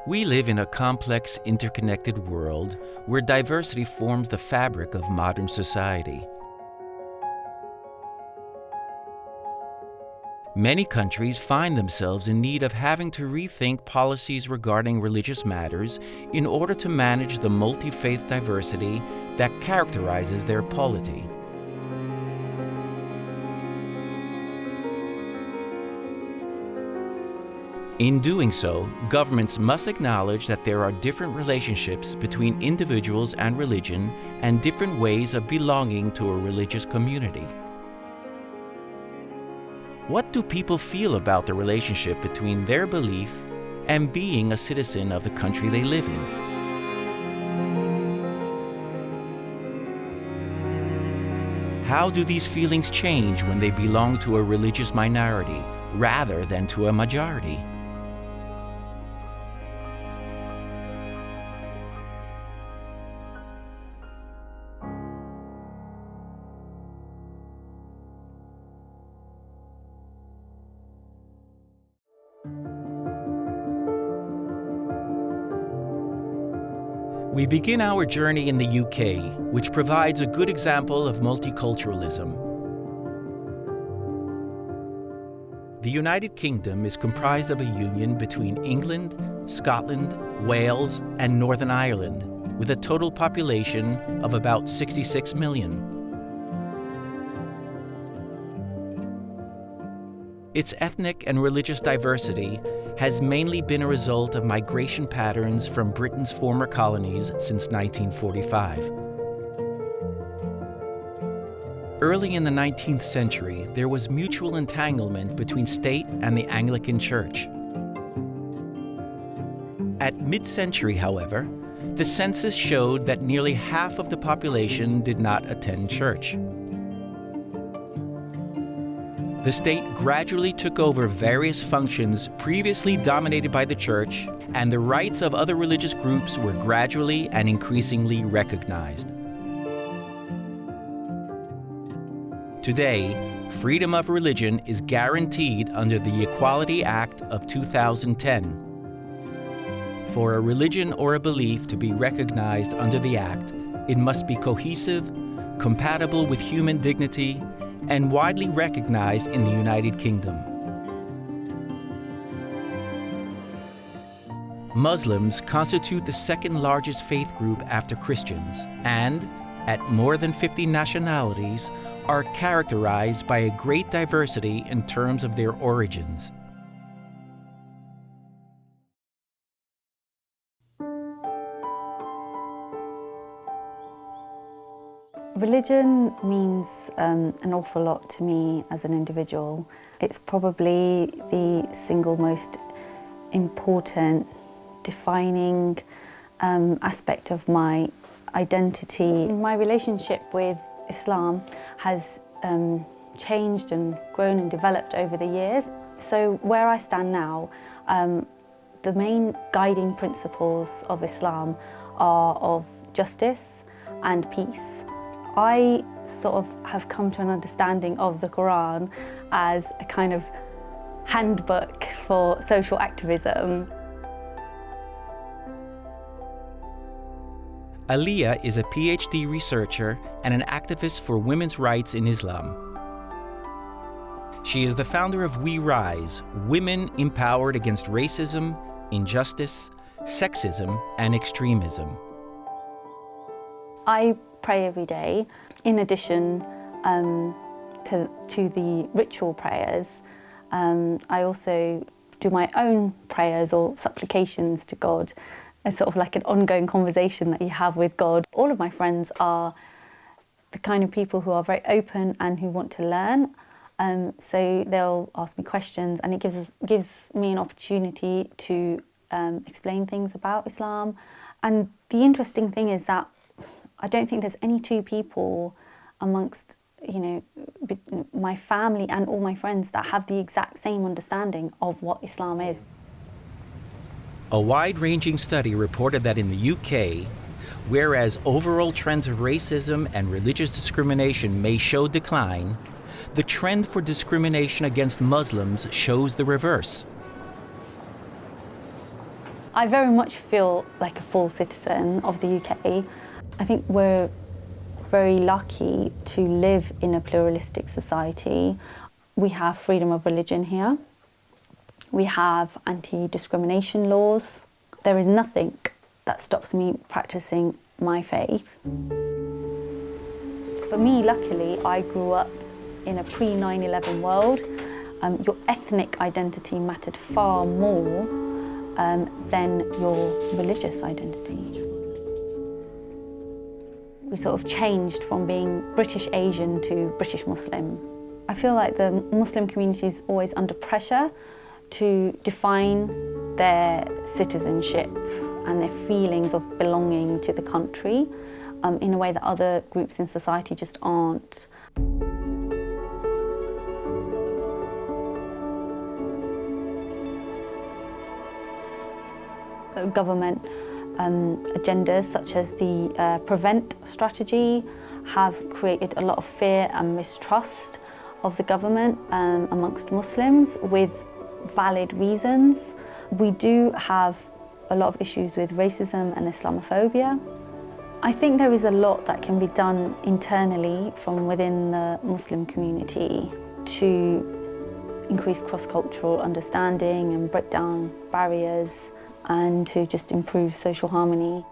We live in a complex, interconnected world where diversity forms the fabric of modern society. Many countries find themselves in need of having to rethink policies regarding religious matters in order to manage the multi-faith diversity that characterizes their polity. In doing so, governments must acknowledge that there are different relationships between individuals and religion and different ways of belonging to a religious community. What do people feel about the relationship between their belief and being a citizen of the country they live in? How do these feelings change when they belong to a religious minority rather than to a majority? We begin our journey in the UK, which provides a good example of multiculturalism. The United Kingdom is comprised of a union between England, Scotland, Wales, and Northern Ireland, with a total population of about 66 million. Its ethnic and religious diversity has mainly been a result of migration patterns from Britain's former colonies since 1945. Early in the 19th century, there was mutual entanglement between state and the Anglican Church. At mid-century, however, the census showed that nearly half of the population did not attend church. The state gradually took over various functions previously dominated by the church, and the rights of other religious groups were gradually and increasingly recognized. Today, freedom of religion is guaranteed under the Equality Act of 2010. For a religion or a belief to be recognized under the Act, it must be cohesive, compatible with human dignity, and widely recognized in the United Kingdom. Muslims constitute the second largest faith group after Christians, and, at more than 50 nationalities, are characterized by a great diversity in terms of their origins. Religion means an awful lot to me as an individual. It's probably the single most important defining aspect of my identity. My relationship with Islam has changed and grown and developed over the years. So where I stand now, the main guiding principles of Islam are of justice and peace. I sort of have come to an understanding of the Quran as a kind of handbook for social activism. AALIYAH is a PhD researcher and an activist for women's rights in Islam. She is the founder of We Rise, Women Empowered Against Racism, Injustice, Sexism, and Extremism. I pray every day. In addition to the ritual prayers, I also do my own prayers or supplications to God. It's sort of like an ongoing conversation that you have with God. All of my friends are the kind of people who are very open and who want to learn. So they'll ask me questions, and it gives me an opportunity to explain things about Islam. And the interesting thing is that I don't think there's any two people amongst, my family and all my friends that have the exact same understanding of what Islam is. A wide-ranging study reported that in the UK, whereas overall trends of racism and religious discrimination may show decline, the trend for discrimination against Muslims shows the reverse. I very much feel like a full citizen of the UK. I think we're very lucky to live in a pluralistic society. We have freedom of religion here. We have anti-discrimination laws. There is nothing that stops me practicing my faith. For me, luckily, I grew up in a pre-9/11 world. Your ethnic identity mattered far more than your religious identity. We sort of changed from being British Asian to British Muslim. I feel like the Muslim community is always under pressure to define their citizenship and their feelings of belonging to the country in a way that other groups in society just aren't. Government agendas such as the Prevent strategy have created a lot of fear and mistrust of the government amongst Muslims with valid reasons. We do have a lot of issues with racism and Islamophobia. I think there is a lot that can be done internally from within the Muslim community to increase cross-cultural understanding and break down barriers and to just improve social harmony.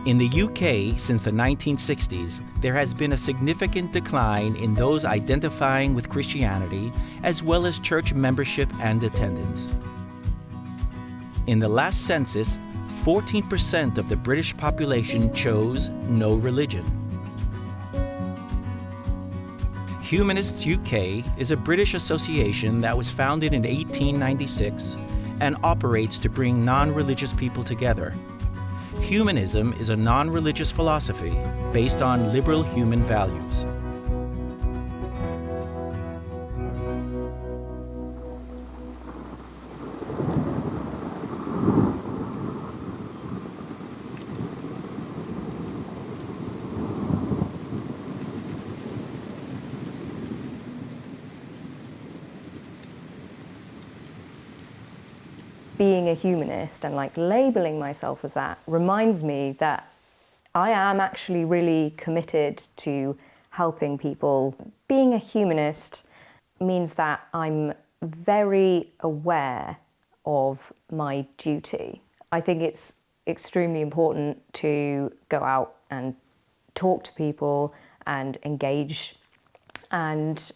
In the UK, since the 1960s, there has been a significant decline in those identifying with Christianity, as well as church membership and attendance. In the last census, 14% of the British population chose no religion. Humanists UK is a British association that was founded in 1896 and operates to bring non-religious people together. Humanism is a non-religious philosophy based on liberal human values. Being a humanist and like labeling myself as that reminds me that I am actually really committed to helping people. Being a humanist means that I'm very aware of my duty. I think it's extremely important to go out and talk to people and engage and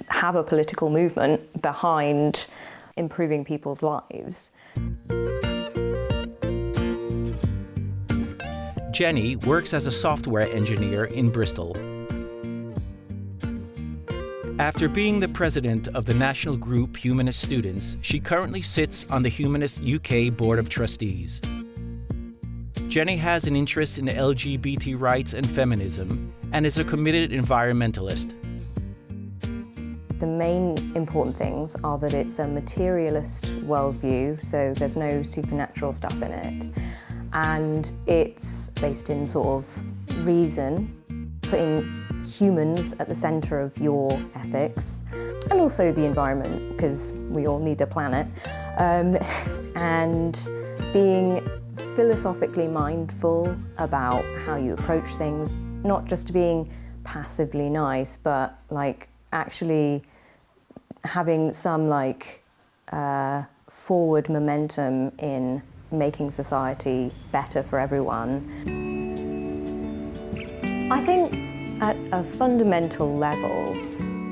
have a political movement behind improving people's lives. Jenny works as a software engineer in Bristol. After being the president of the national group Humanist Students, she currently sits on the Humanist UK Board of Trustees. Jenny has an interest in LGBT rights and feminism and is a committed environmentalist. The main important things are that it's a materialist worldview, so there's no supernatural stuff in it. And it's based in sort of reason, putting humans at the centre of your ethics, and also the environment, because we all need a planet, and being philosophically mindful about how you approach things, not just being passively nice, but like actually having some like forward momentum in making society better for everyone. I think at a fundamental level,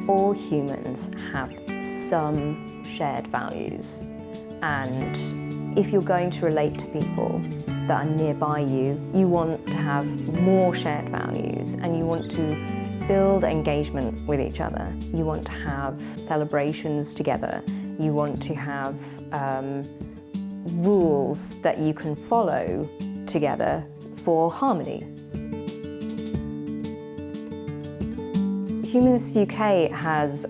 all humans have some shared values. And if you're going to relate to people that are nearby you, you want to have more shared values and you want to build engagement with each other. You want to have celebrations together. You want to have rules that you can follow together for harmony. Humanist UK has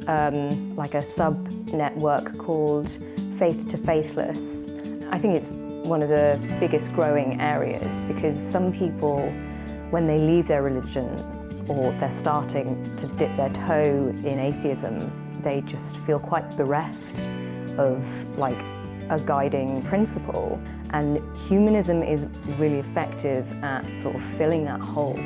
like a sub-network called Faith to Faithless. I think it's one of the biggest growing areas because some people, when they leave their religion, or they're starting to dip their toe in atheism, they just feel quite bereft of like a guiding principle. And humanism is really effective at sort of filling that hole.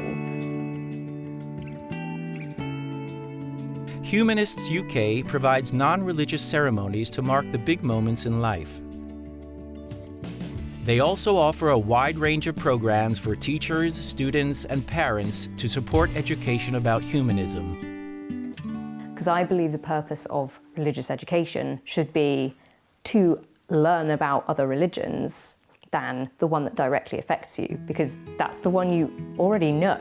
Humanists UK provides non-religious ceremonies to mark the big moments in life. They also offer a wide range of programs for teachers, students, and parents to support education about humanism. Because I believe the purpose of religious education should be to learn about other religions than the one that directly affects you, because that's the one you already know.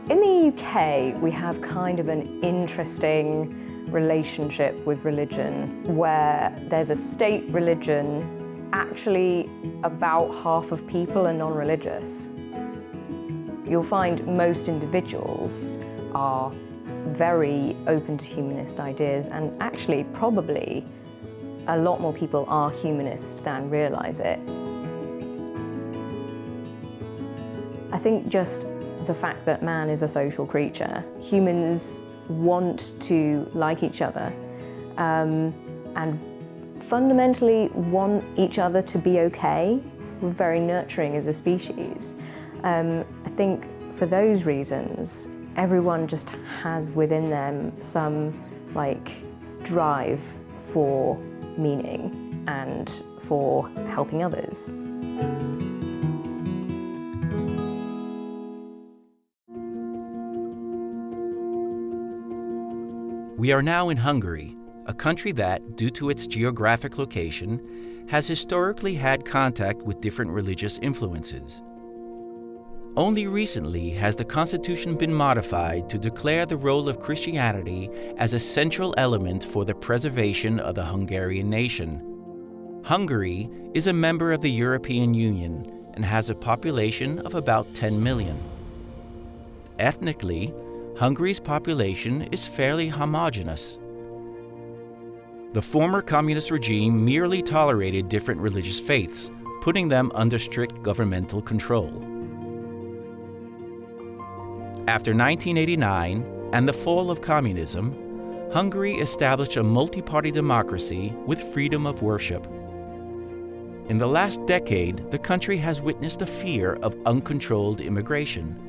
In the UK, we have kind of an interesting relationship with religion, where there's a state religion. Actually, about half of people are non-religious. You'll find most individuals are very open to humanist ideas, and actually, probably, a lot more people are humanist than realise it. I think just the fact that man is a social creature. Humans want to like each other and fundamentally want each other to be okay. We're very nurturing as a species. I think for those reasons, everyone just has within them some like drive for meaning and for helping others. We are now in Hungary, a country that, due to its geographic location, has historically had contact with different religious influences. Only recently has the constitution been modified to declare the role of Christianity as a central element for the preservation of the Hungarian nation. Hungary is a member of the European Union and has a population of about 10 million. Ethnically, Hungary's population is fairly homogeneous. The former communist regime merely tolerated different religious faiths, putting them under strict governmental control. After 1989 and the fall of communism, Hungary established a multi-party democracy with freedom of worship. In the last decade, the country has witnessed a fear of uncontrolled immigration.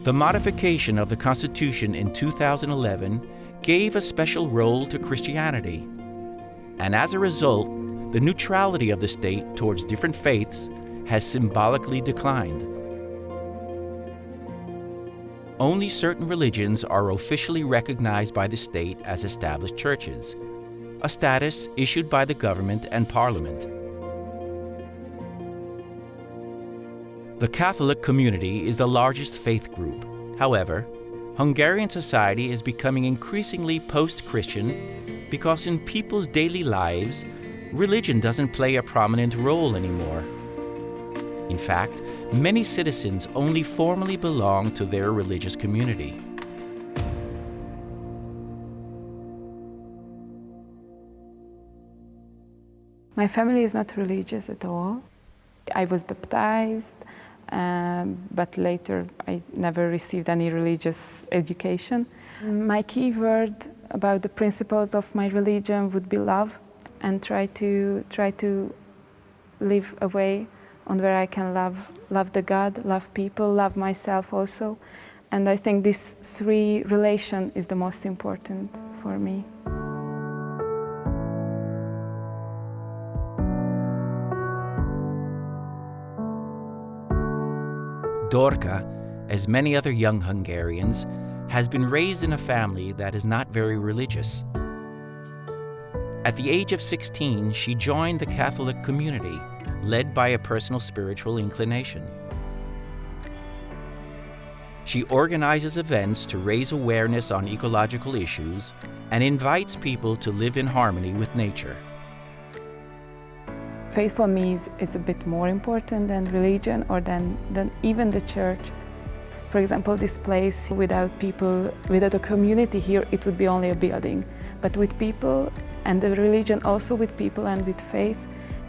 The modification of the Constitution in 2011 gave a special role to Christianity, and as a result, the neutrality of the state towards different faiths has symbolically declined. Only certain religions are officially recognized by the state as established churches, a status issued by the government and parliament. The Catholic community is the largest faith group. However, Hungarian society is becoming increasingly post-Christian because in people's daily lives, religion doesn't play a prominent role anymore. In fact, many citizens only formally belong to their religious community. My family is not religious at all. I was baptized, but later I never received any religious education. My key word about the principles of my religion would be love, and try to live a way on where I can love the God, love people, love myself also. And I think this three relation is the most important for me. Dorka, as many other young Hungarians, has been raised in a family that is not very religious. At the age of 16, she joined the Catholic community, led by a personal spiritual inclination. She organizes events to raise awareness on ecological issues and invites people to live in harmony with nature. Faith for me is a bit more important than religion or than even the church. For example, this place, without people, without a community here, it would be only a building. But with people, and the religion also with people and with faith,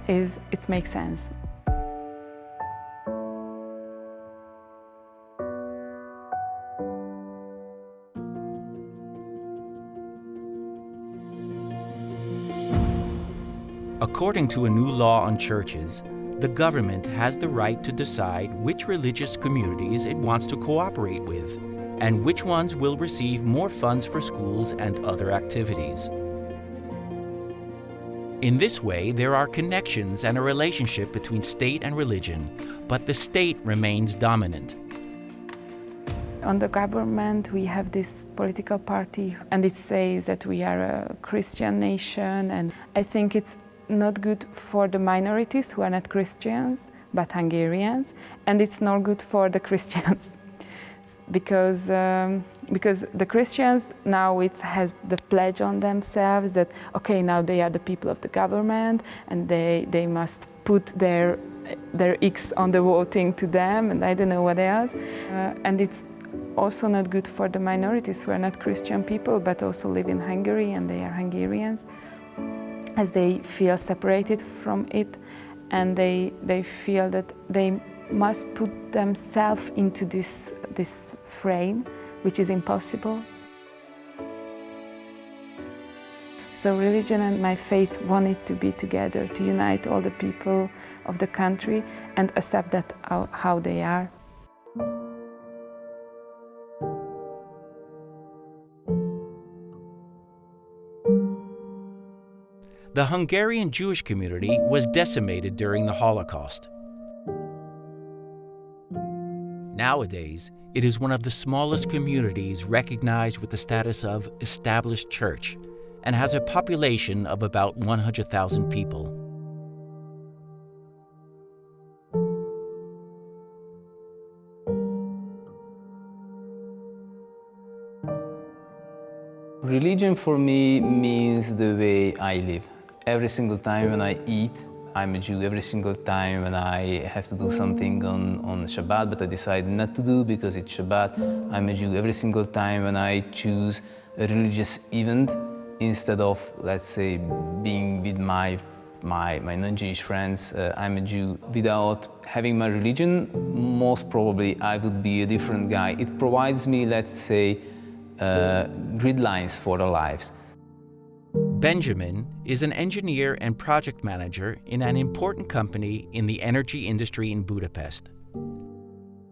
it makes sense. According to a new law on churches, the government has the right to decide which religious communities it wants to cooperate with, and which ones will receive more funds for schools and other activities. In this way, there are connections and a relationship between state and religion, but the state remains dominant. On the government, we have this political party, and it says that we are a Christian nation, and I think it's not good for the minorities who are not Christians, but Hungarians, and it's not good for the Christians. Because the Christians now it has the pledge on themselves that, okay, now they are the people of the government, and they must put their X on the voting to them, and I don't know what else. And it's also not good for the minorities who are not Christian people, but also live in Hungary, and they are Hungarians, as they feel separated from it, and they feel that they must put themselves into this frame, which is impossible. So religion and my faith wanted to be together, to unite all the people of the country and accept that how they are. The Hungarian Jewish community was decimated during the Holocaust. Nowadays, it is one of the smallest communities recognized with the status of established church and has a population of about 100,000 people. Religion for me means the way I live. Every single time when I eat, I'm a Jew. Every single time when I have to do something on Shabbat, but I decide not to do because it's Shabbat, I'm a Jew. Every single time when I choose a religious event, instead of, let's say, being with my non-Jewish friends, I'm a Jew. Without having my religion, most probably I would be a different guy. It provides me, let's say, grid lines for our lives. Benjamin is an engineer and project manager in an important company in the energy industry in Budapest.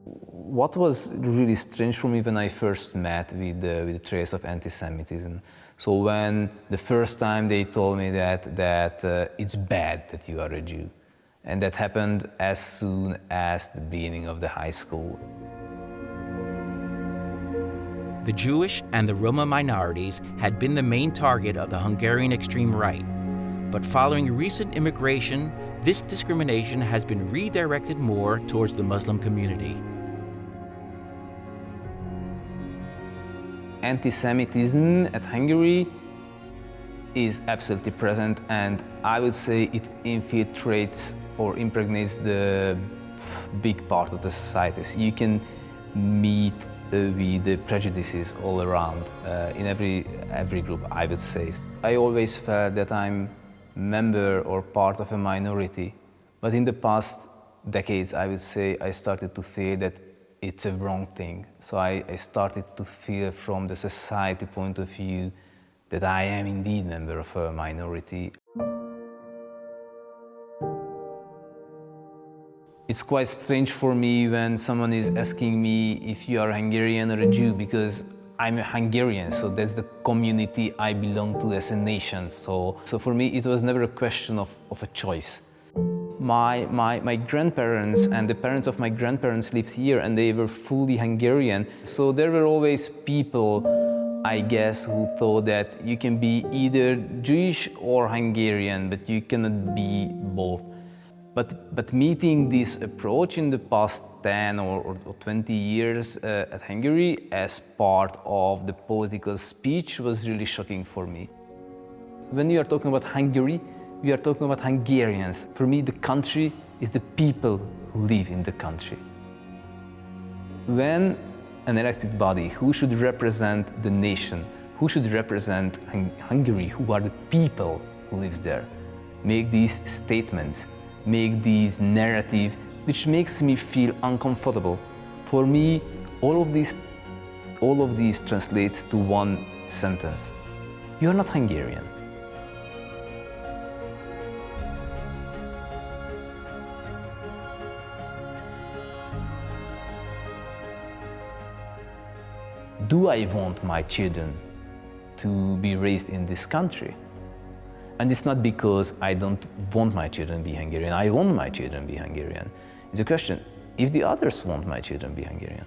What was really strange for me when I first met with the trace of anti-Semitism. So when the first time they told me that it's bad that you are a Jew, and that happened as soon as the beginning of the high school. The Jewish and the Roma minorities had been the main target of the Hungarian extreme right. But following recent immigration, this discrimination has been redirected more towards the Muslim community. Anti-Semitism at Hungary is absolutely present, and I would say it infiltrates or impregnates the big part of the society. So you can meet with the prejudices all around in every group, I would say. I always felt that I'm a member or part of a minority, but in the past decades, I would say, I started to feel that it's a wrong thing. So I started to feel from the society point of view that I am indeed a member of a minority. It's quite strange for me when someone is asking me if you are Hungarian or a Jew, because I'm a Hungarian, so that's the community I belong to as a nation. So for me, it was never a question of a choice. My grandparents and the parents of my grandparents lived here, and they were fully Hungarian. So there were always people, I guess, who thought that you can be either Jewish or Hungarian, but you cannot be both. But meeting this approach in the past 10 or 20 years at Hungary as part of the political speech was really shocking for me. When you are talking about Hungary, we are talking about Hungarians. For me, the country is the people who live in the country. When an elected body who should represent the nation, who should represent Hungary, who are the people who live there. Make these statements, make these narratives, which makes me feel uncomfortable. For me, all of these translates to one sentence. You're not Hungarian. Do I want my children to be raised in this country? And it's not because I don't want my children to be Hungarian. I want my children to be Hungarian. It's a question, if the others want my children to be Hungarian.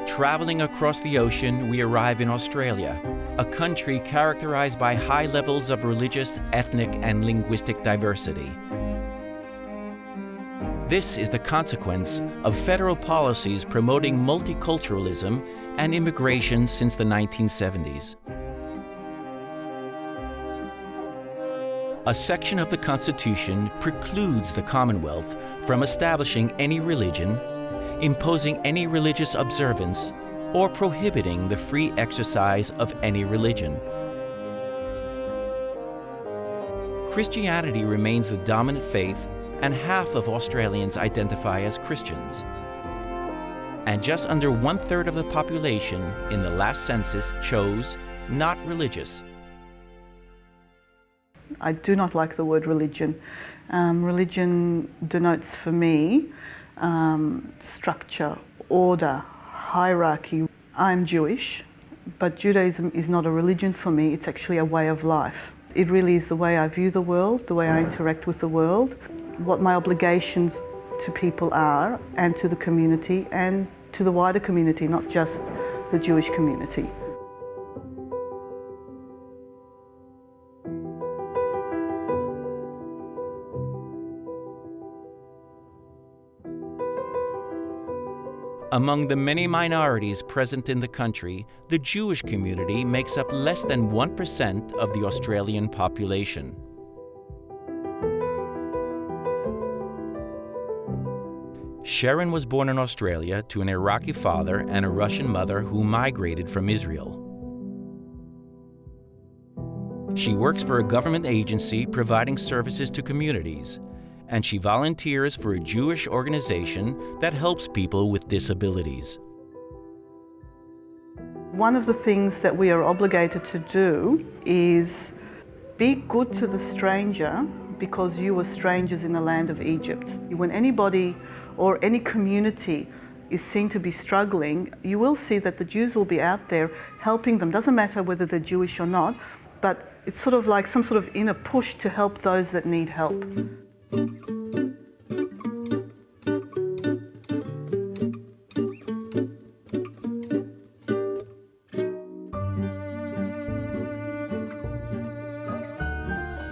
Traveling across the ocean, we arrive in Australia, a country characterized by high levels of religious, ethnic, and linguistic diversity. This is the consequence of federal policies promoting multiculturalism and immigration since the 1970s. A section of the Constitution precludes the Commonwealth from establishing any religion, imposing any religious observance, or prohibiting the free exercise of any religion. Christianity remains the dominant faith, and half of Australians identify as Christians. And just under 1/3 of the population in the last census chose not religious. I do not like the word religion. Religion denotes for me structure, order, hierarchy. I'm Jewish, but Judaism is not a religion for me, it's actually a way of life. It really is the way I view the world, the way I interact with the world, what my obligations to people are, and to the community, and to the wider community, not just the Jewish community. Among the many minorities present in the country, the Jewish community makes up less than 1% of the Australian population. SHERON was born in Australia to an Iraqi father and a Russian mother who migrated from Israel. She works for a government agency providing services to communities, and she volunteers for a Jewish organization that helps people with disabilities. One of the things that we are obligated to do is be good to the stranger because you were strangers in the land of Egypt. When anybody or any community is seen to be struggling, you will see that the Jews will be out there helping them. Doesn't matter whether they're Jewish or not, but it's sort of like some sort of inner push to help those that need help.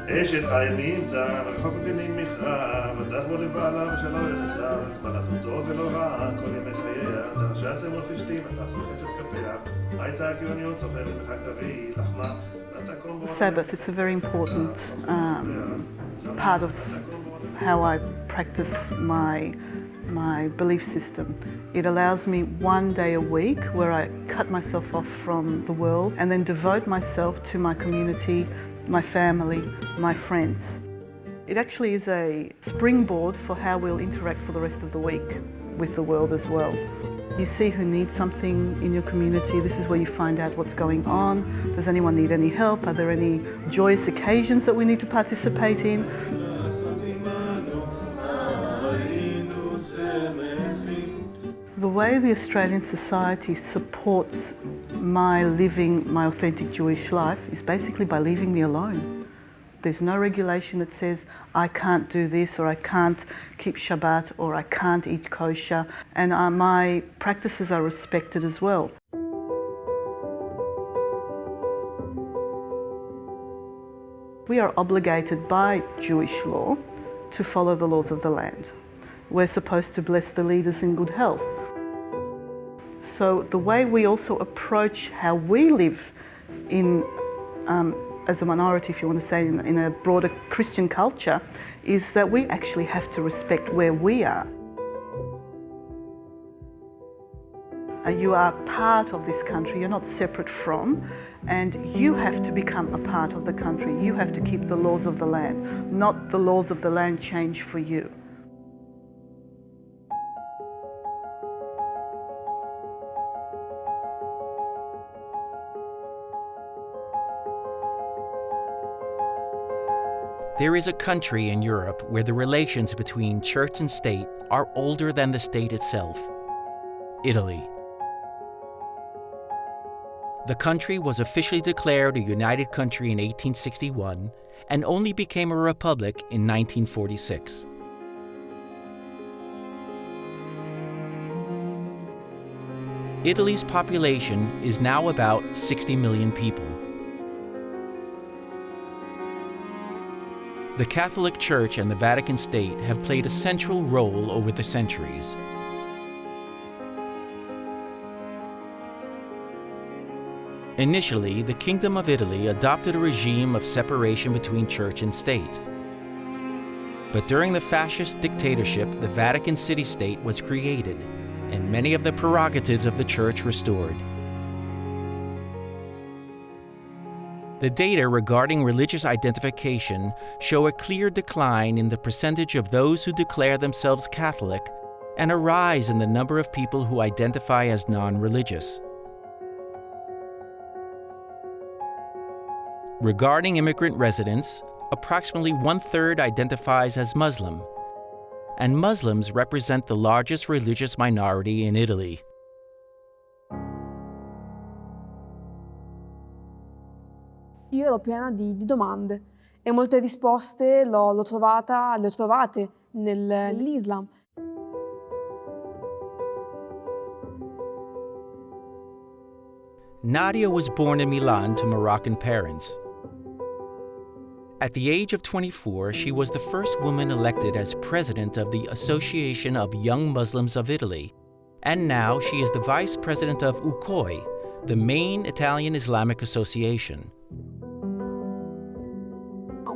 אשת חיל נמצא, רחוק אותי ממכרה, בטח בו לבעלה ושלא יחסר, בלת טוב ולא רע, כל ימי חייה, דרשה צמר פשתים, תעשו חפץ כפיה, הייתה כיוניות סוחרת בחג תביאי, לחמה, ותקום... Sabbath, it's a very important part of how I practice my belief system. It allows me one day a week where I cut myself off from the world and then devote myself to my community, my family, my friends. It actually is a springboard for how we'll interact for the rest of the week with the world as well. You see who needs something in your community. This is where you find out what's going on. Does anyone need any help? Are there any joyous occasions that we need to participate in? The way the Australian society supports my living my authentic Jewish life is basically by leaving me alone. There's no regulation that says I can't do this or I can't keep Shabbat or I can't eat kosher, and my practices are respected as well. We are obligated by Jewish law to follow the laws of the land. We're supposed to bless the leaders in good health. So the way we also approach how we live in as a minority, if you want to say, in a broader Christian culture, is that we actually have to respect where we are. You are part of this country, you're not separate from, and you have to become a part of the country. You have to keep the laws of the land, not the laws of the land change for you. There is a country in Europe where the relations between church and state are older than the state itself: Italy. The country was officially declared a united country in 1861 and only became a republic in 1946. Italy's population is now about 60 million people. The Catholic Church and the Vatican State have played a central role over the centuries. Initially, the Kingdom of Italy adopted a regime of separation between church and state. But during the fascist dictatorship, the Vatican City-State was created, and many of the prerogatives of the church restored. The data regarding religious identification show a clear decline in the percentage of those who declare themselves Catholic and a rise in the number of people who identify as non-religious. Regarding immigrant residents, approximately 1/3 identifies as Muslim, and Muslims represent the largest religious minority in Italy. Io ero piena di domande e molte risposte le ho trovate nell'Islam. Nadia was born in Milan to Moroccan parents. At the age of 24, she was the first woman elected as president of the Association of Young Muslims of Italy, and now she is the vice president of UCOI, the main Italian Islamic association.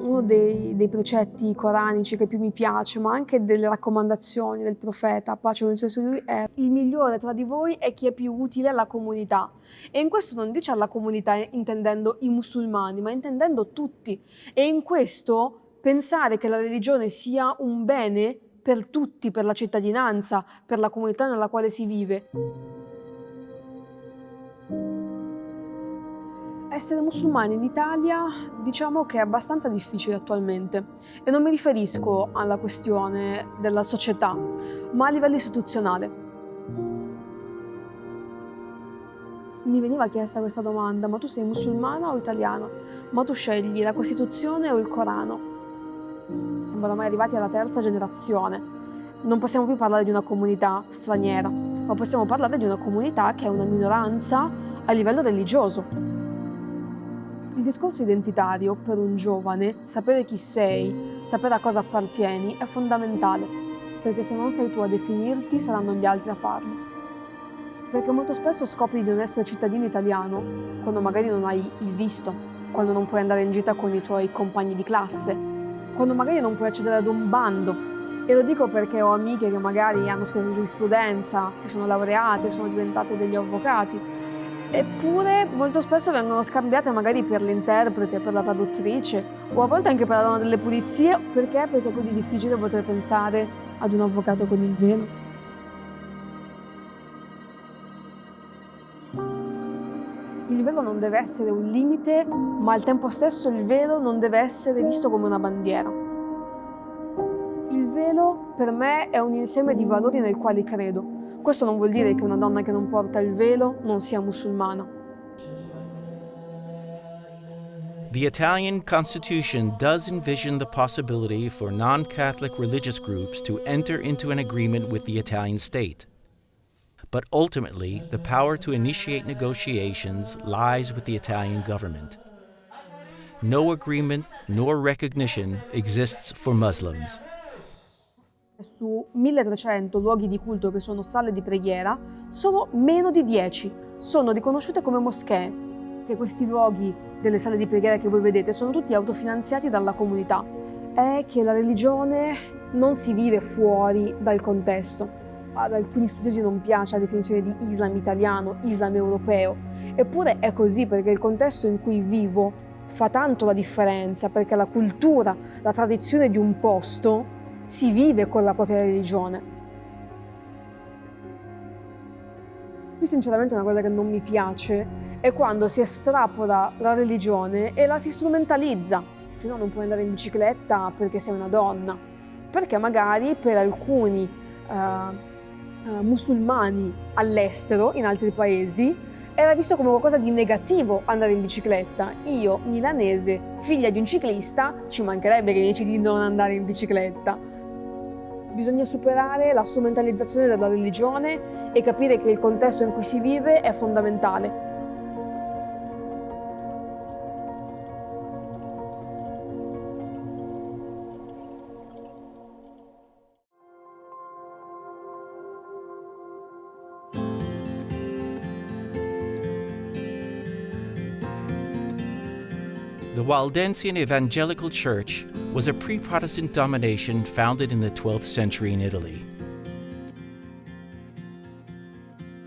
Uno dei precetti coranici che più mi piace, ma anche delle raccomandazioni del profeta, pace e benedizione su lui, è: il migliore tra di voi è chi è più utile alla comunità. E in questo non dice alla comunità intendendo i musulmani, ma intendendo tutti. E in questo pensare che la religione sia un bene per tutti, per la cittadinanza, per la comunità nella quale si vive. Essere musulmani in Italia diciamo che è abbastanza difficile attualmente, e non mi riferisco alla questione della società, ma a livello istituzionale. Mi veniva chiesta questa domanda: ma tu sei musulmana o italiana? Ma tu scegli la Costituzione o il Corano? Siamo ormai arrivati alla terza generazione. Non possiamo più parlare di una comunità straniera, ma possiamo parlare di una comunità che è una minoranza a livello religioso. Il discorso identitario per un giovane, sapere chi sei, sapere a cosa appartieni, è fondamentale, perché se non sei tu a definirti, saranno gli altri a farlo. Perché molto spesso scopri di non essere cittadino italiano quando magari non hai il visto, quando non puoi andare in gita con i tuoi compagni di classe, quando magari non puoi accedere ad un bando. E lo dico perché ho amiche che magari hanno studiato giurisprudenza, si sono laureate, sono diventate degli avvocati, eppure molto spesso vengono scambiate magari per l'interprete, per la traduttrice, o a volte anche per la donna delle pulizie. Perché? Perché è così difficile poter pensare ad un avvocato con il velo. Il velo non deve essere un limite, ma al tempo stesso il velo non deve essere visto come una bandiera. Il velo per me è un insieme di valori nei quali credo. Questo non vuol dire che una donna che non porta il velo non sia musulmana. The Italian Constitution does envision the possibility for non-Catholic religious groups to enter into an agreement with the Italian state. But ultimately, the power to initiate negotiations lies with the Italian government. No agreement nor recognition exists for Muslims. Su 1300 luoghi di culto che sono sale di preghiera, solo meno di 10 sono riconosciute come moschee. che questi luoghi delle sale di preghiera che voi vedete sono tutti autofinanziati dalla comunità, è che la religione non si vive fuori dal contesto. Ad alcuni studiosi non piace la definizione di Islam italiano, Islam europeo, eppure è così perché il contesto in cui vivo fa tanto la differenza, perché la cultura, la tradizione di un posto si vive con la propria religione. Io sinceramente una cosa che non mi piace è quando si estrapola la religione e la si strumentalizza. No, non puoi andare in bicicletta perché sei una donna, perché magari per alcuni musulmani all'estero, in altri paesi, era visto come qualcosa di negativo andare in bicicletta. Io, milanese, figlia di un ciclista, ci mancherebbe che mi dici di non andare in bicicletta. Bisogna superare la strumentalizzazione della religione e capire che il contesto in cui si vive è fondamentale. The Waldensian Evangelical Church was a pre-Protestant domination founded in the 12th century in Italy.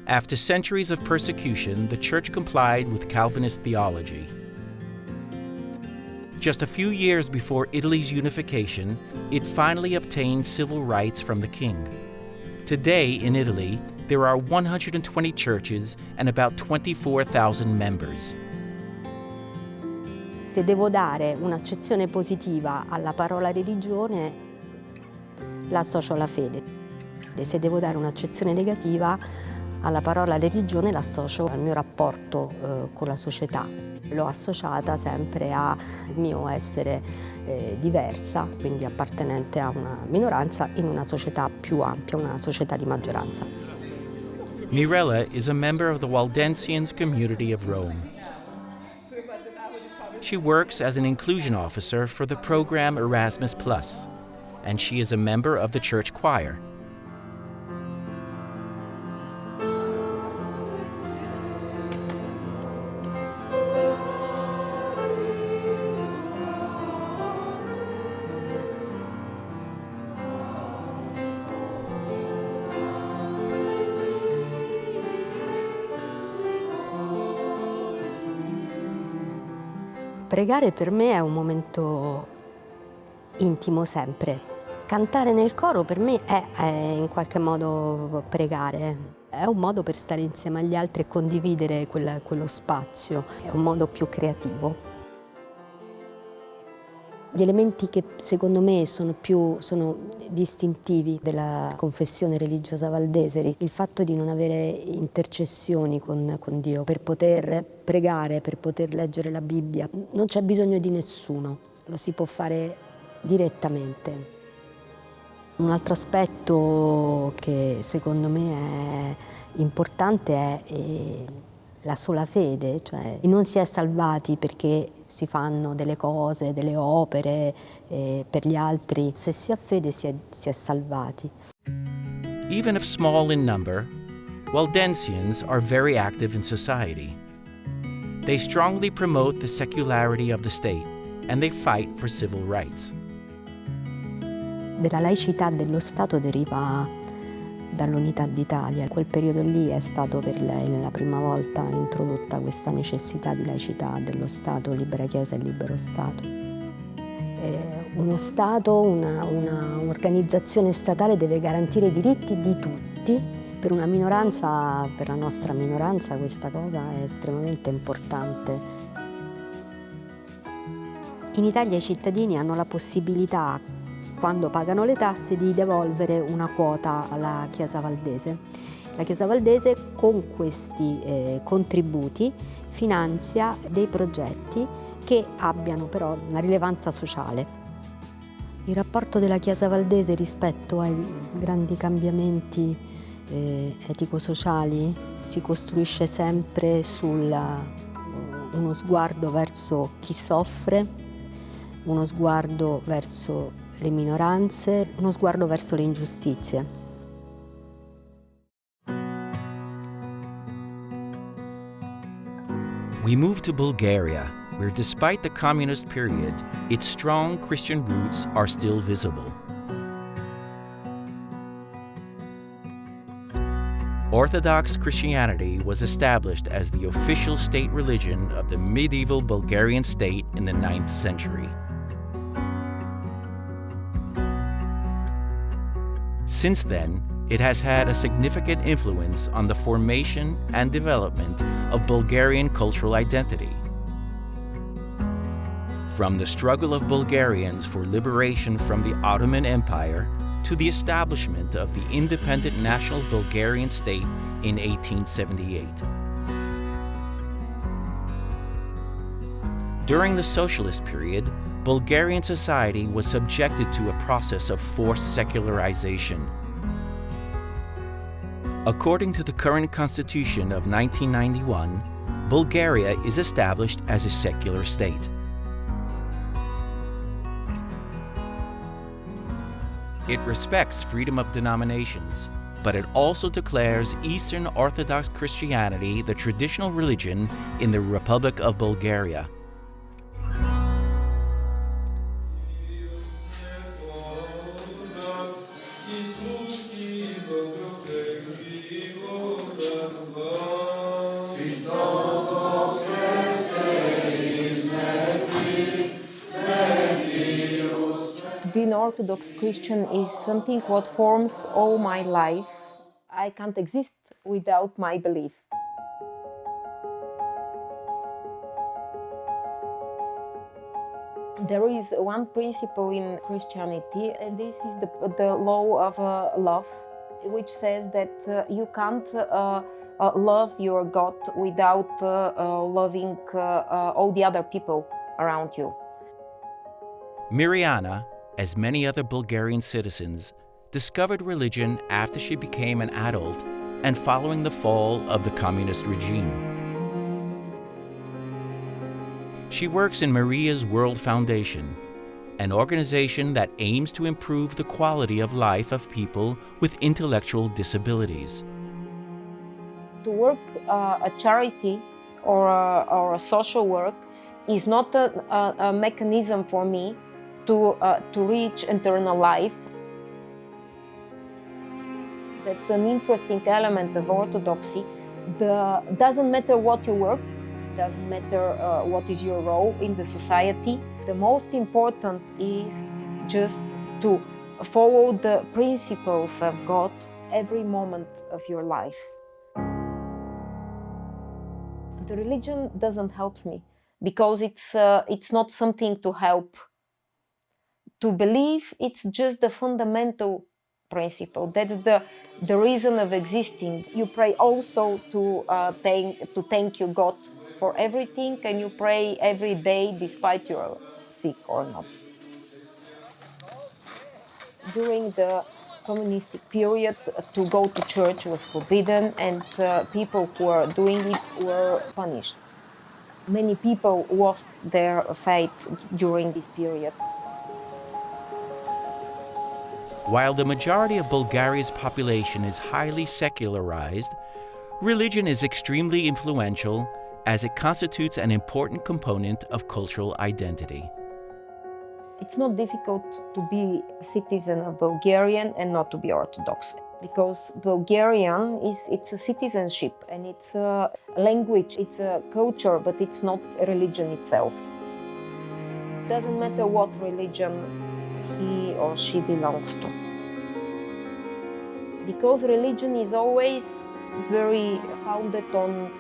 After centuries of persecution, the church complied with Calvinist theology. Just a few years before Italy's unification, it finally obtained civil rights from the king. Today in Italy, there are 120 churches and about 24,000 members. Se devo dare un'accezione positiva alla parola religione, la associo alla fede. E se devo dare un'accezione negativa alla parola religione, la associo al mio rapporto con la società. L'ho associata sempre al mio essere diversa, quindi appartenente a una minoranza in una società più ampia, una società di maggioranza. Mirella is a member of the Waldensians community of Rome. She works as an inclusion officer for the program Erasmus+, and she is a member of the church choir. Pregare per me è un momento intimo sempre. Cantare nel coro per me è in qualche modo pregare. È un modo per stare insieme agli altri e condividere quello spazio. È un modo più creativo. Gli elementi che secondo me sono distintivi della confessione religiosa valdese, il fatto di non avere intercessioni con Dio per poter pregare, per poter leggere la Bibbia. Non c'è bisogno di nessuno, lo si può fare direttamente. Un altro aspetto che secondo me è importante è la sola fede, cioè non si è salvati perché si fanno delle cose, delle opere per gli altri. Se si ha fede si è salvati. Even if small in number, Waldensians are very active in society. They strongly promote the secularity of the state and they fight for civil rights. Della laicità dello Stato deriva dall'unità d'Italia. In quel periodo lì è stato per lei la prima volta introdotta questa necessità di laicità dello Stato, libera Chiesa e libero Stato. Uno Stato, un'organizzazione statale deve garantire i diritti di tutti. Per una minoranza, per la nostra minoranza, questa cosa è estremamente importante. In Italia i cittadini hanno la possibilità, quando pagano le tasse, di devolvere una quota alla Chiesa valdese. La Chiesa valdese con questi contributi finanzia dei progetti che abbiano però una rilevanza sociale. Il rapporto della Chiesa valdese rispetto ai grandi cambiamenti etico-sociali si costruisce sempre su uno sguardo verso chi soffre, uno sguardo verso le minoranze, uno sguardo verso le ingiustizie. We move to Bulgaria, where despite the communist period, its strong Christian roots are still visible. Orthodox Christianity was established as the official state religion of the medieval Bulgarian state in the 9th century. Since then, it has had a significant influence on the formation and development of Bulgarian cultural identity. From the struggle of Bulgarians for liberation from the Ottoman Empire to the establishment of the independent national Bulgarian state in 1878. During the socialist period, Bulgarian society was subjected to a process of forced secularization. According to the current constitution of 1991, Bulgaria is established as a secular state. It respects freedom of denominations, but it also declares Eastern Orthodox Christianity the traditional religion in the Republic of Bulgaria. Being Orthodox Christian is something what forms all my life. I can't exist without my belief. There is one principle in Christianity, and this is the law of love, which says that you can't love your God without loving all the other people around you. Mirjana, as many other Bulgarian citizens, discovered religion after she became an adult and following the fall of the communist regime. She works in Maria's World Foundation, an organization that aims to improve the quality of life of people with intellectual disabilities. To work a charity or a social work is not a mechanism for me to reach eternal life. That's an interesting element of Orthodoxy. Doesn't matter what you work, doesn't matter what is your role in the society. The most important is just to follow the principles of God every moment of your life. The religion doesn't help me because it's not something to help. To believe, it's just the fundamental principle. That's the reason of existing. You pray also to thank you God for everything, and you pray every day despite you're sick or not. During the communistic period, to go to church was forbidden, and people who were doing it were punished. Many people lost their faith during this period. While the majority of Bulgaria's population is highly secularized, religion is extremely influential as it constitutes an important component of cultural identity. It's not difficult to be a citizen of Bulgarian and not to be Orthodox, because Bulgarian it's a citizenship and it's a language, it's a culture, but it's not a religion itself. It doesn't matter what religion he or she belongs to. Because religion is always very founded on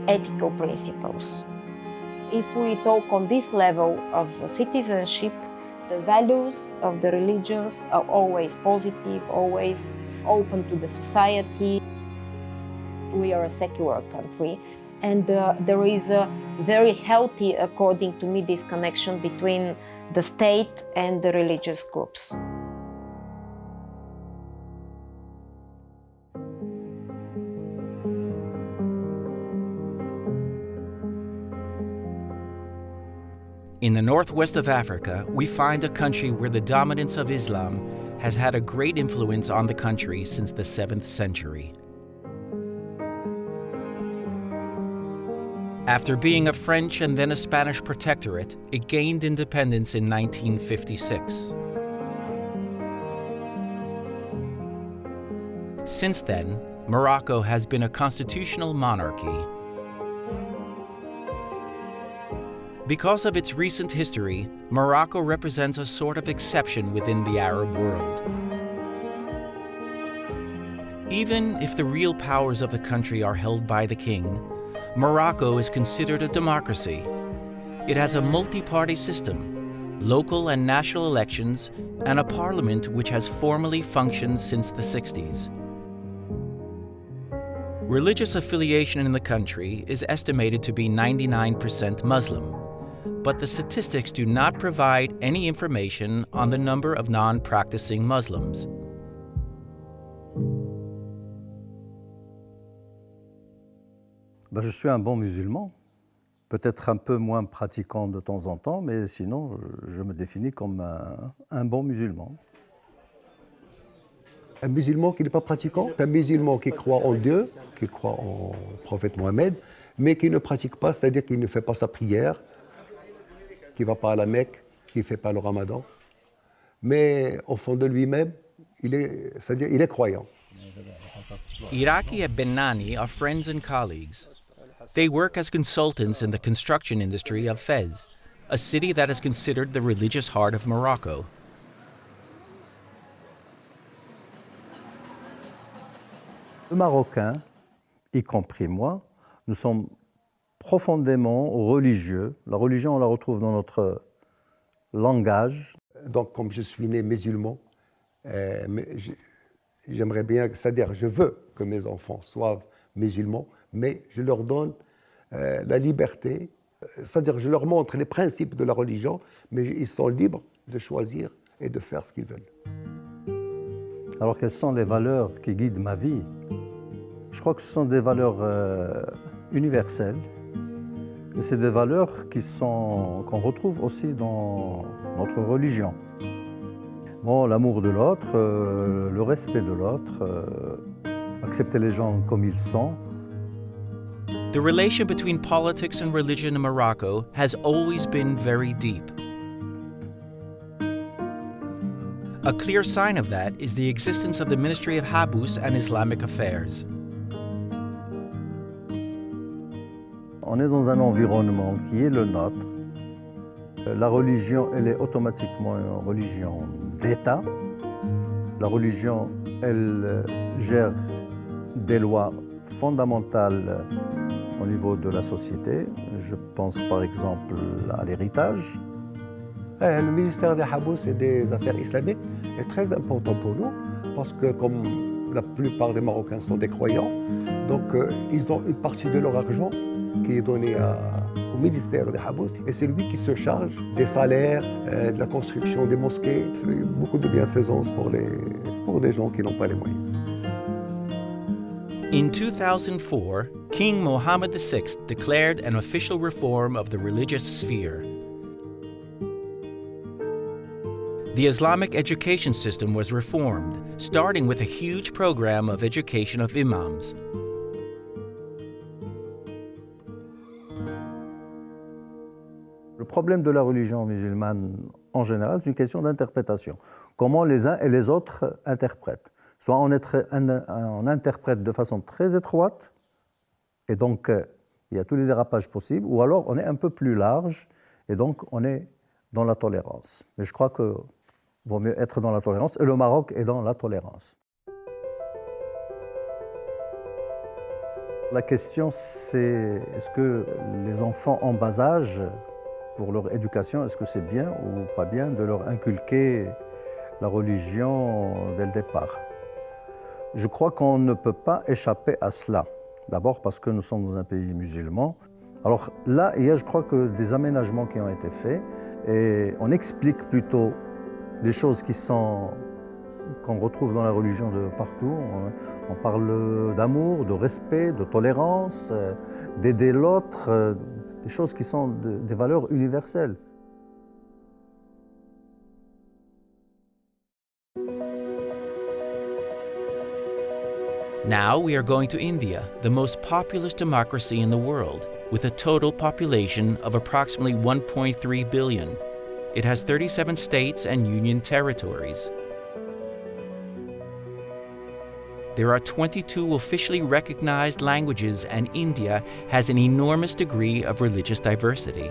ethical principles. If we talk on this level of citizenship, the values of the religions are always positive, always open to the society. We are a secular country, and there is a very healthy, according to me, this connection between the state and the religious groups. In the northwest of Africa, we find a country where the dominance of Islam has had a great influence on the country since the 7th century. After being a French and then a Spanish protectorate, it gained independence in 1956. Since then, Morocco has been a constitutional monarchy. Because of its recent history, Morocco represents a sort of exception within the Arab world. Even if the real powers of the country are held by the king, Morocco is considered a democracy. It has a multi-party system, local and national elections, and a parliament which has formally functioned since the 60s. Religious affiliation in the country is estimated to be 99% Muslim, but the statistics do not provide any information on the number of non-practicing Muslims. Je suis un bon musulman, peut-être un peu moins pratiquant de temps en temps, mais sinon, je me définis comme un bon musulman. Un musulman qui n'est pas pratiquant, c'est un musulman qui croit en Dieu, qui croit en prophète Mohammed, mais qui ne pratique pas, c'est-à-dire qu'il ne fait pas sa prière, qui ne va pas à la Mecque, qui ne fait pas le ramadan. Mais au fond de lui-même, c'est-à-dire il est croyant. Iraqi and Bennani are friends and colleagues. They work as consultants in the construction industry of Fez, a city that is considered the religious heart of Morocco. Les Marocains, y compris moi, nous sommes profondément religieux. La religion, on la retrouve dans notre langage. Donc, comme je suis né musulman, j'aimerais bien, c'est-à-dire je veux que mes enfants soient musulmans, mais je leur donne la liberté, c'est-à-dire je leur montre les principes de la religion, mais ils sont libres de choisir et de faire ce qu'ils veulent. Alors, quelles sont les valeurs qui guident ma vie? Je crois que ce sont des valeurs universelles. Et c'est des valeurs qu'on retrouve aussi dans notre religion. Bon, l'amour de l'autre, le respect de l'autre, accepter les gens comme ils sont. The relation between politics and religion in Morocco has always been very deep. A clear sign of that is the existence of the Ministry of Habous and Islamic Affairs. On est dans un environnement qui est le nôtre. La religion, elle est automatiquement une religion d'État. La religion, elle gère des lois fondamentales au niveau de la société. Je pense par exemple à l'héritage. Le ministère des Habous et des Affaires islamiques est très important pour nous parce que comme la plupart des Marocains sont des croyants, donc ils ont une partie de leur argent qui est donnée au ministère des Habous et c'est lui qui se charge des salaires, de la construction des mosquées. Il fait beaucoup de bienfaisance pour des gens qui n'ont pas les moyens. In 2004, King Mohammed VI declared an official reform of the religious sphere. The Islamic education system was reformed, starting with a huge program of education of imams. Le problème de la religion musulmane en général, c'est une question d'interprétation. Comment les uns et les autres interprètent. Soit on interprète de façon très étroite, et donc il y a tous les dérapages possibles, ou alors on est un peu plus large, et donc on est dans la tolérance. Mais je crois qu'il vaut mieux être dans la tolérance, et le Maroc est dans la tolérance. La question, c'est est-ce que les enfants en bas âge, pour leur éducation, est-ce que c'est bien ou pas bien de leur inculquer la religion dès le départ? Je crois qu'on ne peut pas échapper à cela. D'abord parce que nous sommes dans un pays musulman. Alors là, il y a, je crois, que des aménagements qui ont été faits et on explique plutôt les choses qu'on retrouve dans la religion de partout. On parle d'amour, de respect, de tolérance, d'aider l'autre, des choses qui sont des valeurs universelles. Now we are going to India, the most populous democracy in the world, with a total population of approximately 1.3 billion. It has 37 states and union territories. There are 22 officially recognized languages, and India has an enormous degree of religious diversity.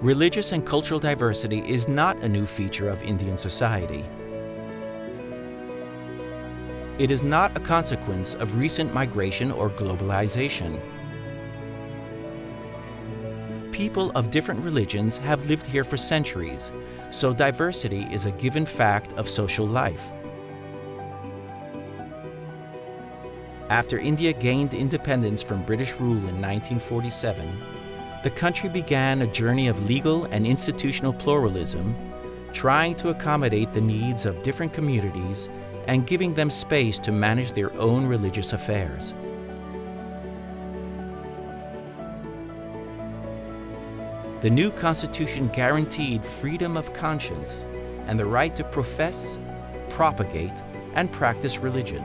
Religious and cultural diversity is not a new feature of Indian society. It is not a consequence of recent migration or globalization. People of different religions have lived here for centuries, so diversity is a given fact of social life. After India gained independence from British rule in 1947, the country began a journey of legal and institutional pluralism, trying to accommodate the needs of different communities and giving them space to manage their own religious affairs. The new constitution guaranteed freedom of conscience and the right to profess, propagate, and practice religion.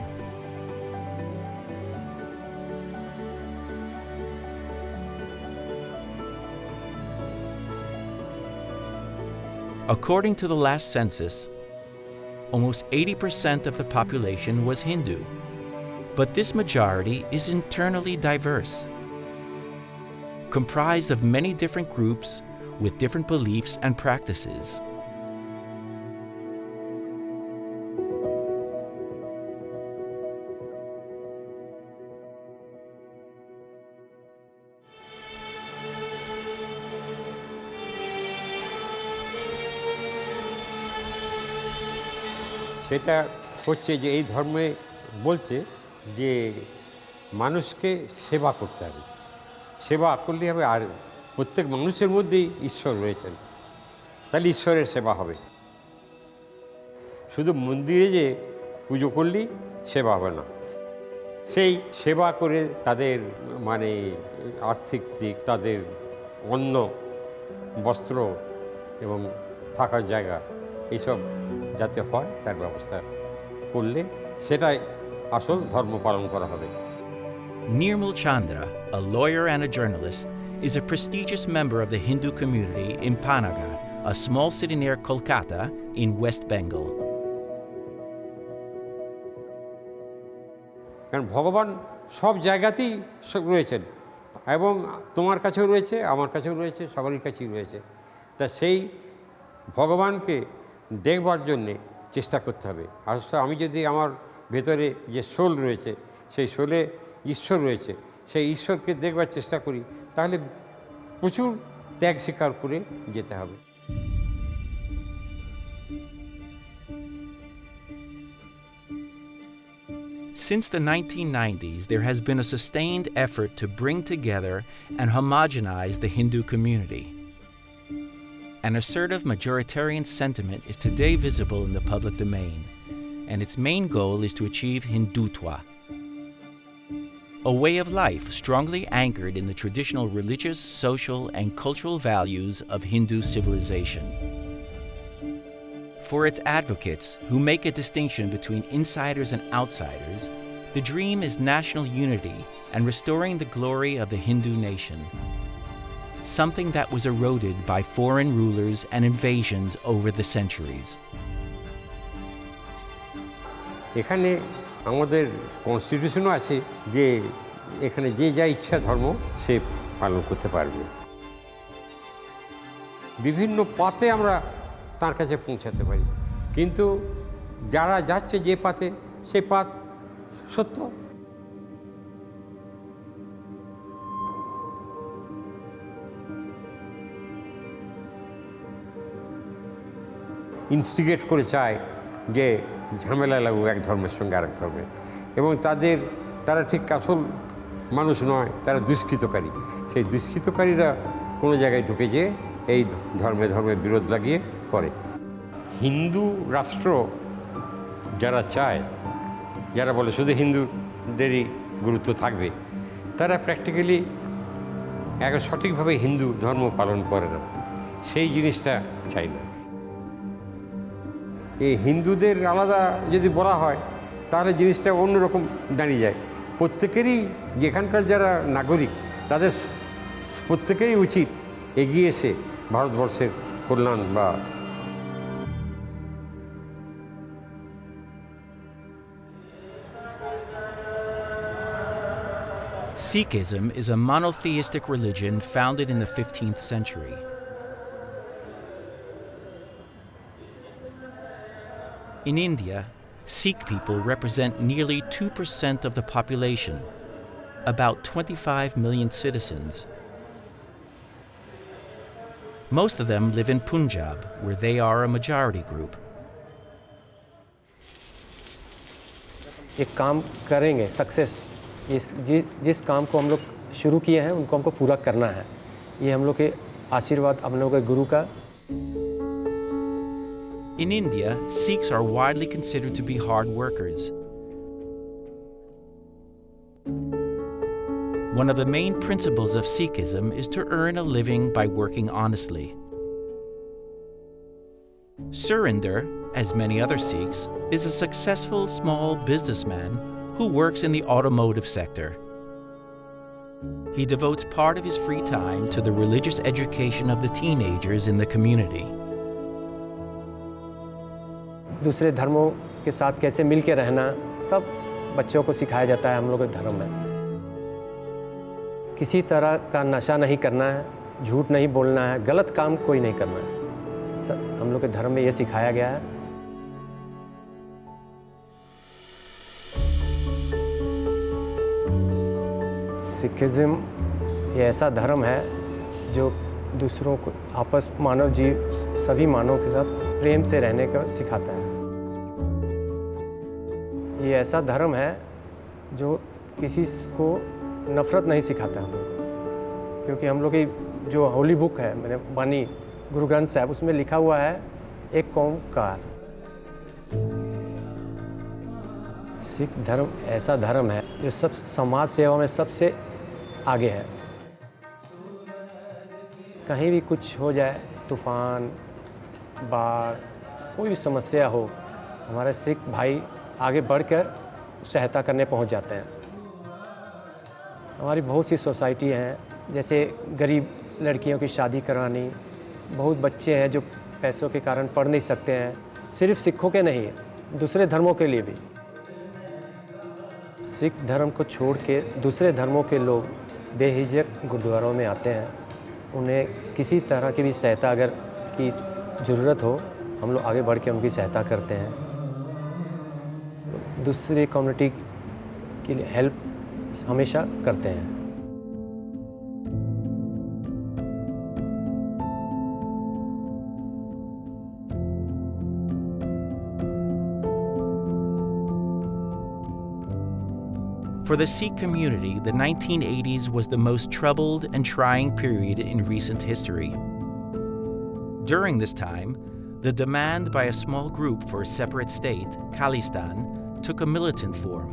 According to the last census, almost 80% of the population was Hindu, but this majority is internally diverse, comprised of many different groups with different beliefs and practices. সেটা হচ্ছে যে এই ধর্মে বলছে যে মানুষকে সেবা করতে হবে, সেবা করলে হবে। আর প্রত্যেক মানুষের মধ্যেই ঈশ্বর রয়েছেন, তাহলে ঈশ্বরের সেবা হবে। শুধু মন্দিরে যে পুজো করলেই সেবা হবে না, সেই সেবা করে তাদের মানে আর্থিক দিক, তাদের অন্ন, বস্ত্র এবং থাকার জায়গা এইসব যাতে হয় তার ব্যবস্থা করলে সেটাই আসল ধর্ম পালন করা হবে। NIRMAL Chandra, a lawyer and a journalist, is a prestigious member of the Hindu community in Panagar, a small city near Kolkata in West Bengal. কারণ ভগবান সব জায়গাতেই রয়েছেন এবং তোমার কাছেও রয়েছে, আমার কাছেও রয়েছে, সবারই কাছেই রয়েছে। তা সেই ভগবানকে দেখবার জন্যে চেষ্টা করতে হবে। আসলে আমি যদি আমার ভেতরে যে সোল রয়েছে, সেই সোলে ঈশ্বর রয়েছে, সেই ঈশ্বরকে দেখবার চেষ্টা করি, তাহলে প্রচুর ত্যাগ স্বীকার করে যেতে হবে। Since the 1990s, there has been a sustained effort to bring together and homogenize the Hindu community. An assertive majoritarian sentiment is today visible in the public domain, and its main goal is to achieve Hindutva, a way of life strongly anchored in the traditional religious, social, and cultural values of Hindu civilization. For its advocates, who make a distinction between insiders and outsiders, the dream is national unity and restoring the glory of the Hindu nation, something that was eroded by foreign rulers and invasions over the centuries. এখানে আমাদের কনস্টিটিউশনও আছে যে এখানে যে যা ইচ্ছা ধর্ম সে পালন করতে পারবে। বিভিন্ন পাতে আমরা তার কাছে পৌঁছাতে পারি, কিন্তু যারা যাচ্ছে যে পাতে, সেই পাত সত্য। ইনস্টিগেট করে চায় যে ঝামেলা লাগুক এক ধর্মের সঙ্গে আরেক ধর্মের, এবং তারা ঠিক আসল মানুষ নয়, তারা দুষ্কৃতকারী। সেই দুষ্কৃতকারীরা কোনো জায়গায় ঢুকে যেয়ে এই ধর্মে বিরোধ লাগিয়ে করে। হিন্দু রাষ্ট্র যারা চায়, যারা বলে শুধু হিন্দুদেরই গুরুত্ব থাকবে, তারা প্র্যাকটিক্যালি সঠিকভাবে হিন্দু ধর্ম পালন করে না, সেই জিনিসটা চাই না। এই হিন্দুদের আলাদা যদি বলা হয়, তাহলে জিনিসটা অন্যরকম দাঁড়িয়ে যায়। প্রত্যেকেরই যেখানকার যারা নাগরিক তাদের প্রত্যেকেরই উচিত এগিয়ে এসে ভারতবর্ষের কল্যাণ বা Sikhism is a monotheistic religion founded in the 15th century. In India, Sikh people represent nearly 2% of the population, about 25 million citizens. Most of them live in Punjab, where they are a majority group. एक काम करेंगे success जिस काम को हम लोग शुरू किए हैं उनको हमको पूरा करना है, ये हम लोग के आशीर्वाद हम लोग के गुरु का। In India, Sikhs are widely considered to be hard workers. One of the main principles of Sikhism is to earn a living by working honestly. Surinder, as many other Sikhs, is a successful small businessman who works in the automotive sector. He devotes part of his free time to the religious education of the teenagers in the community. दूसरे धर्मों के साथ कैसे मिल के रहना सब बच्चों को सिखाया जाता है हम लोग के धर्म में। किसी तरह का नशा नहीं करना है, झूठ नहीं बोलना है, गलत काम कोई नहीं करना है, हम लोग के धर्म में ये सिखाया गया है। सिखिज्म ये ऐसा धर्म है जो दूसरों को आपस मानव जीव सभी मानवों के साथ प्रेम से रहने का सिखाता है। ये ऐसा धर्म है जो किसी को नफ़रत नहीं सिखाता हम लोग को, क्योंकि हम लोग की जो होली बुक है मैंने बानी गुरु ग्रंथ साहब उसमें लिखा हुआ है एक ओंकार। सिख धर्म ऐसा धर्म है जो सब समाज सेवा में सबसे आगे है। कहीं भी कुछ हो जाए, तूफ़ान, बाढ़, कोई भी समस्या हो, हमारे सिख भाई आगे बढ़कर सहायता करने पहुंच जाते हैं। हमारी बहुत सी सोसाइटी हैं, जैसे गरीब लड़कियों की शादी करानी, बहुत बच्चे हैं जो पैसों के कारण पढ़ नहीं सकते हैं, सिर्फ सिखों के नहीं, दूसरे धर्मों के लिए भी। सिख धर्म को छोड़ के दूसरे धर्मों के लोग बेहिचक गुरुद्वारों में आते हैं। उन्हें किसी तरह की भी सहायता अगर की ज़रूरत हो, हम लोग आगे बढ़ के उनकी सहायता करते हैं। दूसरी कम्युनिटी के लिए हेल्प हमेशा करते हैं। For the Sikh community, the 1980s was the most troubled and trying period in recent history. During this time, the demand by a small group for a separate state, Khalistan, took a militant form.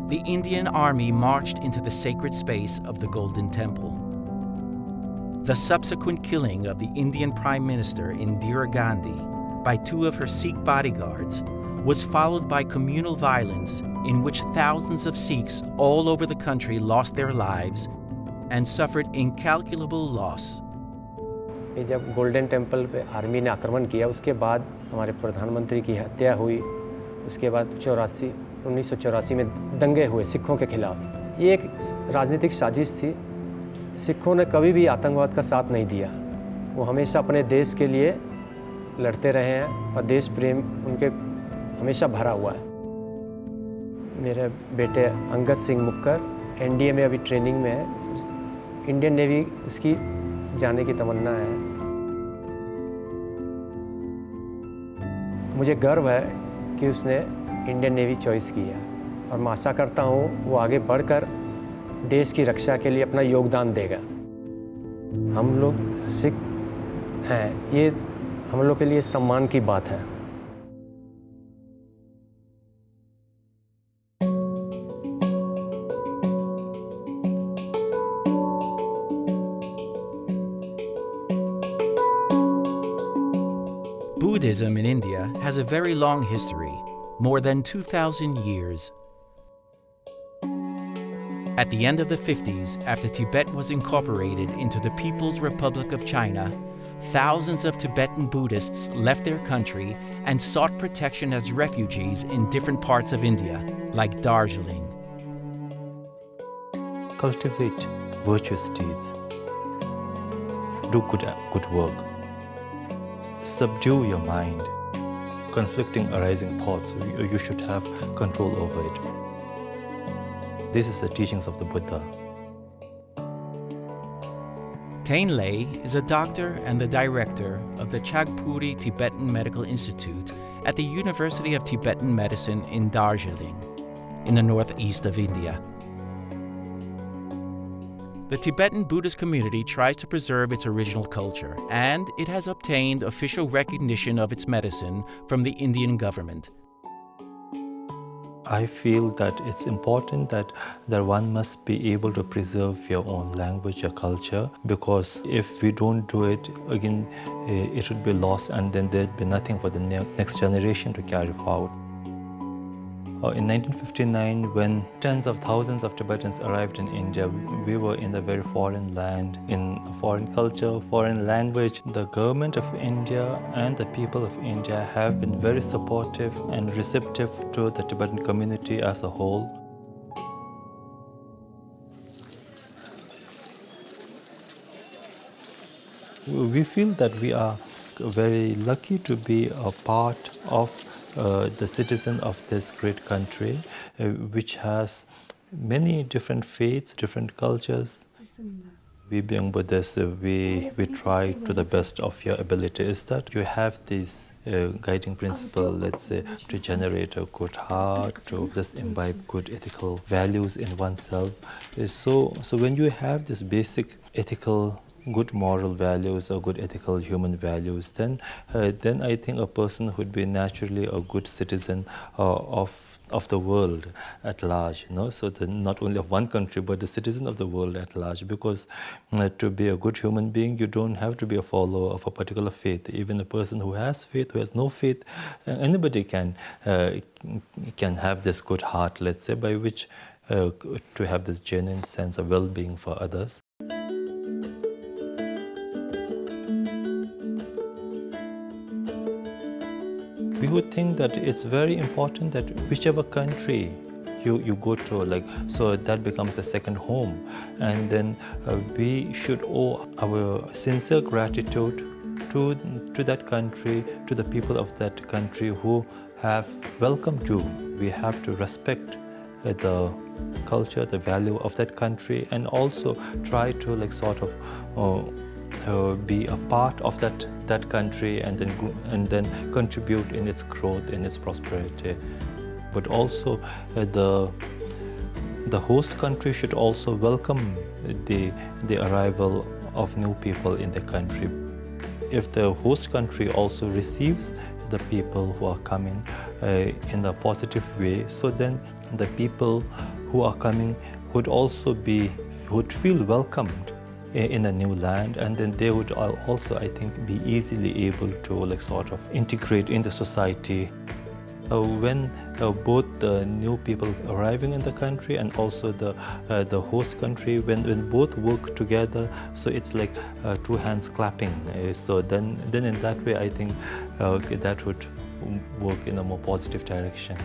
The Indian army marched into the sacred space of the Golden Temple. The subsequent killing of the Indian Prime Minister Indira Gandhi by two of her Sikh bodyguards was followed by communal violence in which thousands of Sikhs all over the country lost their lives and suffered incalculable loss. जब golden temple पे army ने आक्रमण किया, उसके बाद हमारे प्रधानमंत्री की हत्या हुई। उसके बाद 1984 में दंगे हुए सिखों के खिलाफ। ये एक राजनीतिक साजिश थी। सिखों ने कभी भी आतंकवाद का साथ नहीं दिया। वो हमेशा अपने देश के लिए लड़ते रहे हैं और देश प्रेम उनके हमेशा भरा हुआ है। मेरे बेटे अंगद सिंह मुक्कर एनडीए में अभी ट्रेनिंग में है। इंडियन नेवी उसकी जाने की तमन्ना है। मुझे गर्व है कि उसने इंडियन नेवी चॉइस की है और मैं आशा करता हूँ वो आगे बढ़कर देश की रक्षा के लिए अपना योगदान देगा। हम लोग सिख हैं, ये हम लोग के लिए सम्मान की बात है। Buddhism in India has a very long history, more than 2,000 years. At the end of the 50s, after Tibet was incorporated into the People's Republic of China, thousands of Tibetan Buddhists left their country and sought protection as refugees in different parts of India, like Darjeeling. Cultivate virtuous deeds. Do good work. Subdue your mind. Conflicting arising thoughts, you should have control over it. This is the teachings of the Buddha. TEINLAY is a doctor and the director of the Chagpuri Tibetan Medical Institute at the University of Tibetan Medicine in Darjeeling, in the northeast of India. The Tibetan Buddhist community tries to preserve its original culture, and it has obtained official recognition of its medicine from the Indian government. I feel that it's important that one must be able to preserve your own language, your culture, because if we don't do it, again, it would be lost and then there'd be nothing for the next generation to carry forward. In 1959, when tens of thousands of Tibetans arrived in India, we were in a very foreign land, in a foreign culture, foreign language. The government of India and the people of India have been very supportive and receptive to the Tibetan community as a whole. We feel that we are very lucky to be a part of the citizen of this great country, which has many different faiths, different cultures. We being Buddhists, we try to the best of your ability is that you have this guiding principle, let's say, to generate a good heart, to just imbibe good ethical values in oneself. So when you have this basic ethical good moral values or good ethical human values, then I think a person would be naturally a good citizen of the world at large, you know, so not only of one country but the citizen of the world at large, because to be a good human being you don't have to be a follower of a particular faith. Even a person who has faith, who has no faith, anybody can have this good heart, let's say, by which to have this genuine sense of well-being for others. We would think that it's very important that whichever country you go to, like, so that becomes a second home, and then we should owe our sincere gratitude to that country, to the people of that country who have welcomed you. We have to respect the culture, the value of that country, and also try to like sort of be a part of that country and then contribute in its growth, in its prosperity. But also the host country should also welcome the arrival of new people in the country. If the host country also receives the people who are coming in a positive way, so then the people who are coming would feel welcomed in a new land, and then they would also, I think, be easily able to like sort of integrate in the society. When both the new people arriving in the country and also the host country, when both work together, so it's like two hands clapping. So then in that way, I think that would work in a more positive direction.